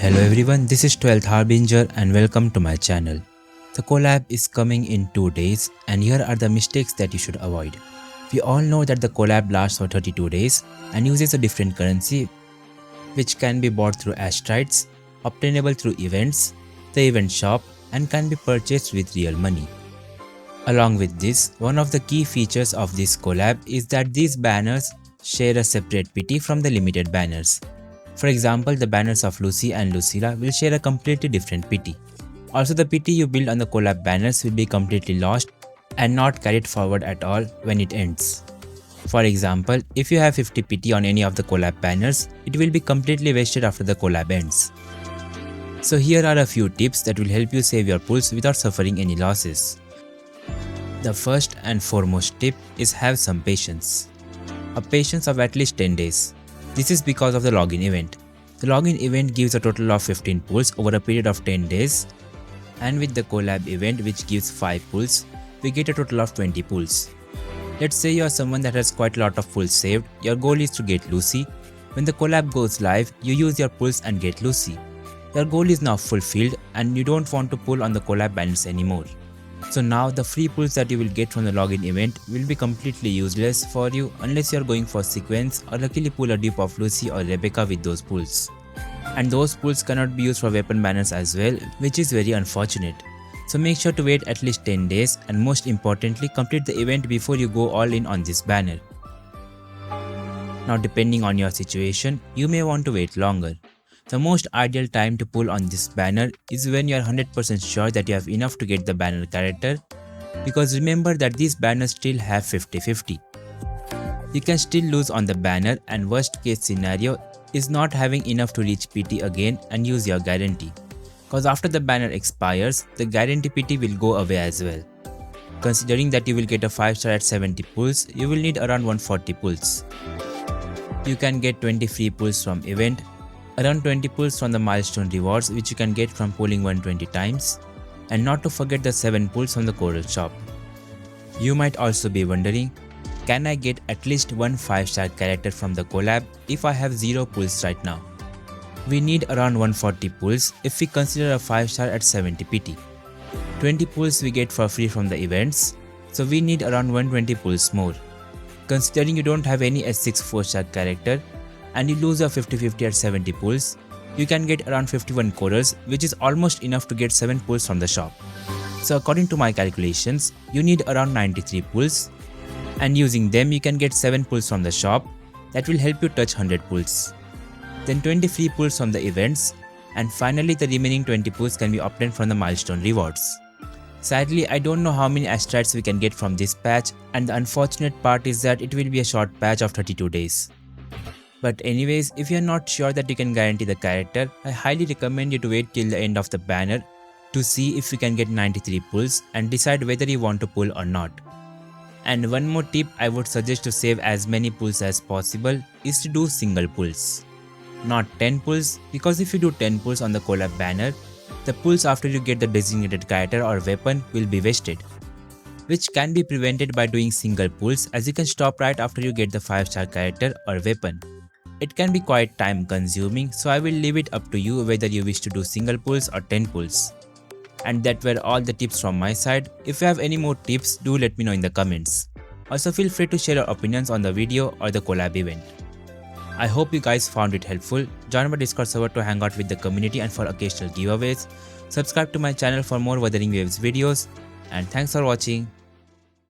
Hello everyone, this is 12th Harbinger and welcome to my channel. The collab is coming in 2 days and here are the mistakes that you should avoid. We all know that the collab lasts for 32 days and uses a different currency which can be bought through Astrites, obtainable through events, the event shop and can be purchased with real money. Along with this, one of the key features of this collab is that these banners share a separate PT from the limited banners. For example, the banners of Lucy and Lucilla will share a completely different PT. Also, the PT you build on the collab banners will be completely lost and not carried forward at all when it ends. For example, if you have 50 PT on any of the collab banners, it will be completely wasted after the collab ends. So here are a few tips that will help you save your pulls without suffering any losses. The first and foremost tip is have some patience. A patience of at least 10 days. This is because of the login event. The login event gives a total of 15 pulls over a period of 10 days, and with the collab event which gives 5 pulls, we get a total of 20 pulls. Let's say you are someone that has quite a lot of pulls saved. Your goal is to get Lucy. When the collab goes live, you use your pulls and get Lucy. Your goal is now fulfilled and you don't want to pull on the collab banners anymore. So now the free pulls that you will get from the login event will be completely useless for you unless you are going for sequence or luckily pull a dupe of Lucy or Rebecca with those pulls. And those pulls cannot be used for weapon banners as well, which is very unfortunate. So make sure to wait at least 10 days and most importantly complete the event before you go all in on this banner. Now depending on your situation, you may want to wait longer. The most ideal time to pull on this banner is when you are 100% sure that you have enough to get the banner character, because remember that these banners still have 50-50. You can still lose on the banner and worst case scenario is not having enough to reach PT again and use your guarantee, cause after the banner expires, the guarantee PT will go away as well. Considering that you will get a 5-star at 70 pulls, you will need around 140 pulls. You can get 20 free pulls from event, around 20 pulls from the milestone rewards which you can get from pulling 120 times, and not to forget the 7 pulls from the coral shop. You might also be wondering, can I get at least one 5-star character from the collab if I have 0 pulls right now? We need around 140 pulls if we consider a 5-star at 70 PT. 20 pulls we get for free from the events, so we need around 120 pulls more. Considering you don't have any S6 4-star character, and you lose your 50-50 at 70 pulls, you can get around 51 corals, which is almost enough to get 7 pulls from the shop. So according to my calculations, you need around 93 pulls, and using them you can get 7 pulls from the shop that will help you touch 100 pulls. Then 20 free pulls from the events, and finally the remaining 20 pulls can be obtained from the milestone rewards. Sadly, I don't know how many Astrites we can get from this patch, and the unfortunate part is that it will be a short patch of 32 days. But anyways, if you are not sure that you can guarantee the character, I highly recommend you to wait till the end of the banner to see if you can get 93 pulls and decide whether you want to pull or not. And one more tip I would suggest to save as many pulls as possible is to do single pulls. Not 10 pulls, because if you do 10 pulls on the collab banner, the pulls after you get the designated character or weapon will be wasted, which can be prevented by doing single pulls, as you can stop right after you get the 5-star character or weapon. It can be quite time consuming, so I will leave it up to you whether you wish to do single pulls or 10 pulls. And that were all the tips from my side. If you have any more tips, do let me know in the comments. Also feel free to share your opinions on the video or the collab event. I hope you guys found it helpful. Join my Discord server to hang out with the community and for occasional giveaways. Subscribe to my channel for more Wuthering Waves videos. And thanks for watching.